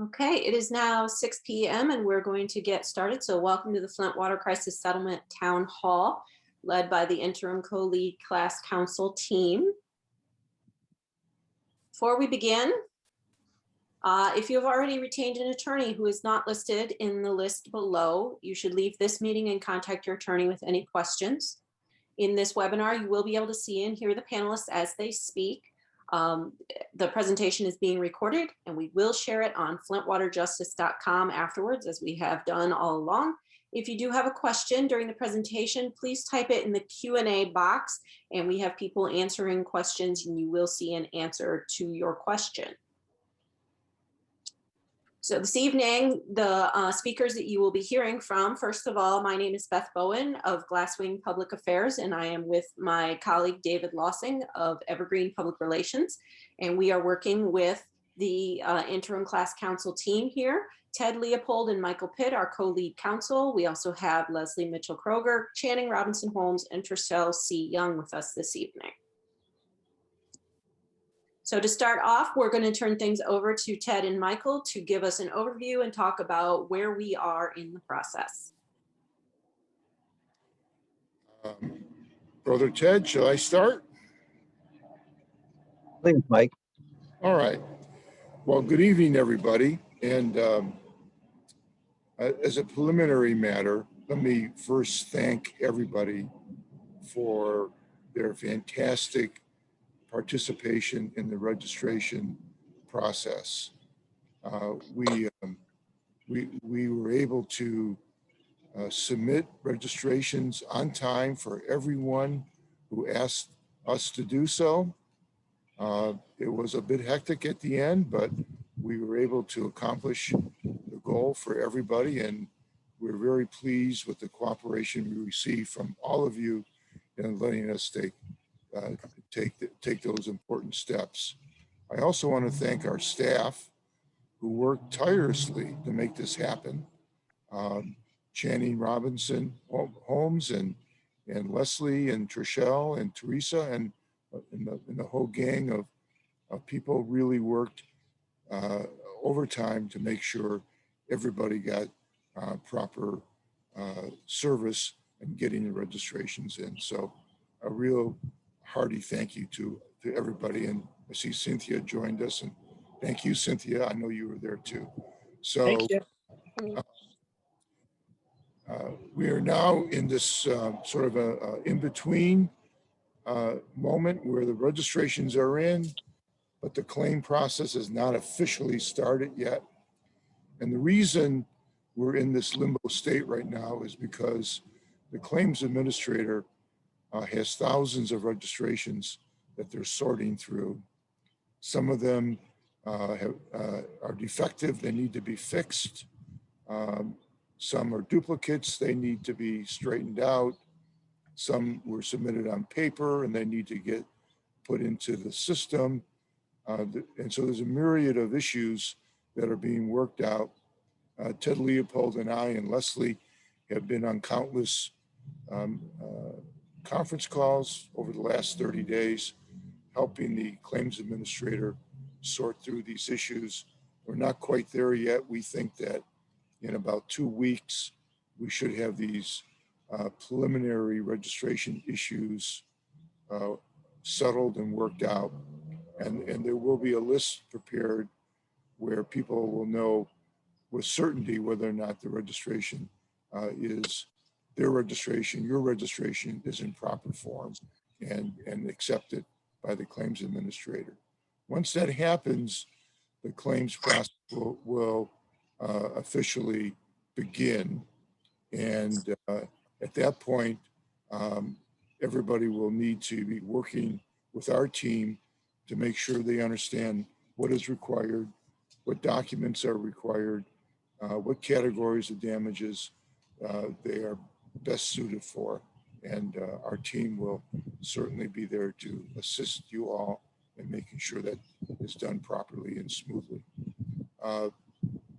Okay, it is now 6 p.m. and we're going to get started. So welcome to the Flint Water Crisis Settlement Town Hall, led by the interim co-lead class council team. Before we begin, if you have already retained an attorney who is not listed in the list below, you should leave this meeting and contact your attorney with any questions. In this webinar, you will be able to see and hear the panelists as they speak. The presentation is being recorded and we will share it on flintwaterjustice.com afterwards, as we have done all along. If you do have a question during the presentation, please type it in the Q&A box and we have people answering questions and you will see an answer to your question. So this evening, the speakers that you will be hearing from, first of all, my name is Beth Bowen of Glasswing Public Affairs, and I am with my colleague David Lossing of Evergreen Public Relations, and we are working with the interim class council team here, Ted Leopold and Michael Pitt, our co-lead counsel. We also have Leslie Mitchell-Kroger, Channing Robinson-Holmes, and Trishelle C. Young with us this evening. So to start off, we're going to turn things over to Ted and Michael to give us an overview and talk about where we are in the process. Brother Ted, shall I start? Please, Mike. All right. Well, good evening, everybody. And as a preliminary matter, let me first thank everybody for their fantastic participation in the registration process. We were able to submit registrations on time for everyone who asked us to do so. It was a bit hectic at the end, but we were able to accomplish the goal for everybody, and we're very pleased with the cooperation we received from all of you in letting us take those important steps. I also want to thank our staff who worked tirelessly to make this happen. Channing Robinson Holmes and Leslie and Trishelle and Teresa and the whole gang of people really worked overtime to make sure everybody got proper service and getting the registrations in. So a real hearty thank you to everybody. And I see Cynthia joined us, and thank you, Cynthia. I know you were there too. So Thank you. We are now in this sort of a in-between moment where the registrations are in, but the claim process is not officially started yet. And the reason we're in this limbo state right now is because the claims administrator has thousands of registrations that they're sorting through. Some of them are defective, they need to be fixed. Some are duplicates, they need to be straightened out. Some were submitted on paper and they need to get put into the system. And so there's a myriad of issues that are being worked out. Ted Leopold and I and Leslie have been on countless conference calls over the last 30 days, helping the claims administrator sort through these issues. We're not quite there yet. We think that in about 2 weeks, we should have these preliminary registration issues settled and worked out. And there will be a list prepared where people will know with certainty whether or not the registration is their registration, your registration is in proper form and accepted by the claims administrator. Once that happens, the claims process will officially begin. And at that point, everybody will need to be working with our team to make sure they understand what is required, what documents are required, what categories of damages they are best suited for. And our team will certainly be there to assist you all in making sure that it's done properly and smoothly.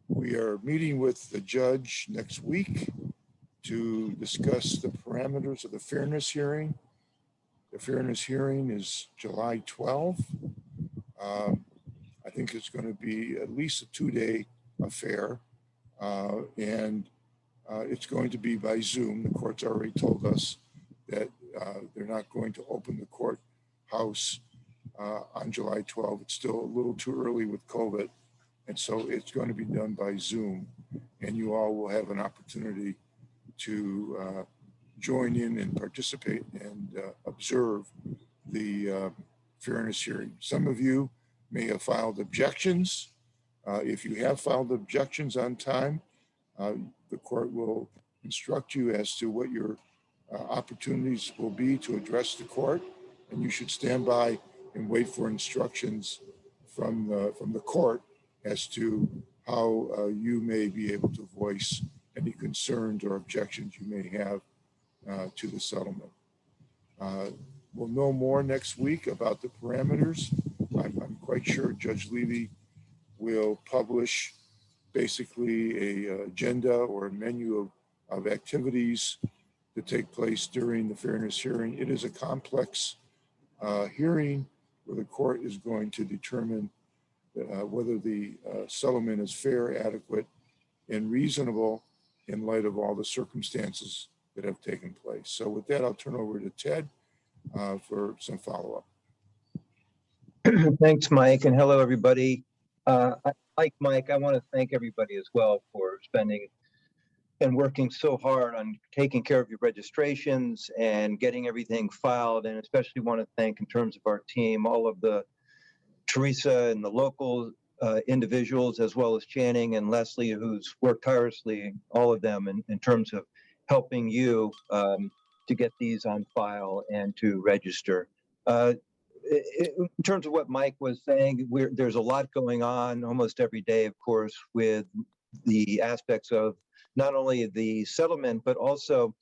We are meeting with the judge next week to discuss the parameters of the fairness hearing. The fairness hearing is July 12th. I think it's going to be at least a 2-day affair. And it's going to be by Zoom. The court's already told us that they're not going to open the courthouse on July 12th. It's still a little too early with COVID. And so it's going to be done by Zoom. And you all will have an opportunity to join in and participate and observe the fairness hearing. Some of you may have filed objections. If you have filed objections on time, the court will instruct you as to what your opportunities will be to address the court, and you should stand by and wait for instructions from the court as to how you may be able to voice any concerns or objections you may have to the settlement. We'll know more next week about the parameters. I'm quite sure Judge Levy will publish basically a agenda or a menu of activities to take place during the fairness hearing. It is a complex hearing where the court is going to determine whether the settlement is fair, adequate, and reasonable in light of all the circumstances that have taken place. So with that, I'll turn over to Ted for some follow-up. Thanks, Mike, and hello, everybody. Like Mike, I want to thank everybody as well for spending and working so hard on taking care of your registrations and getting everything filed, and especially want to thank, in terms of our team, all of the Teresa and the local individuals, as well as Channing and Leslie, who's worked tirelessly, all of them, in terms of helping you to get these on file and to register. In terms of what Mike was saying, there's a lot going on almost every day, of course, with the aspects of not only the settlement, but also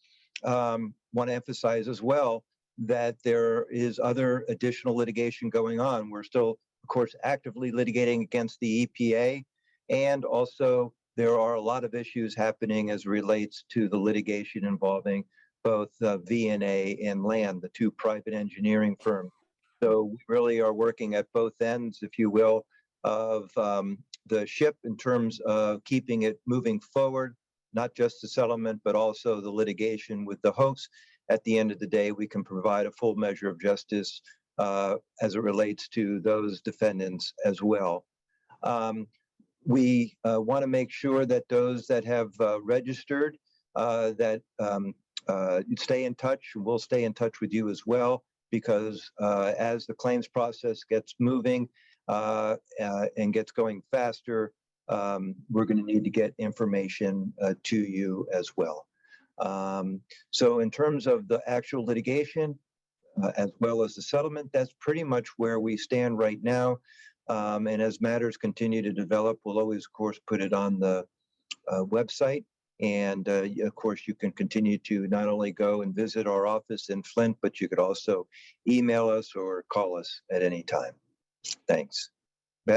want to emphasize as well that there is other additional litigation going on. We're still, of course, actively litigating against the EPA, and also there are a lot of issues happening as relates to the litigation involving both V&A and Land, the two private engineering firms. So we really are working at both ends, if you will, of the ship in terms of keeping it moving forward, not just the settlement, but also the litigation, with the hopes at the end of the day we can provide a full measure of justice as it relates to those defendants as well. We want to make sure that those that have registered that stay in touch. We'll stay in touch with you as well, because as the claims process gets moving and gets going faster, we're going to need to get information to you as well. So in terms of the actual litigation, as well as the settlement, that's pretty much where we stand right now. And as matters continue to develop, we'll always, of course, put it on the website. And of course, you can continue to not only go and visit our office in Flint, but you could also email us or call us at any time. Thanks.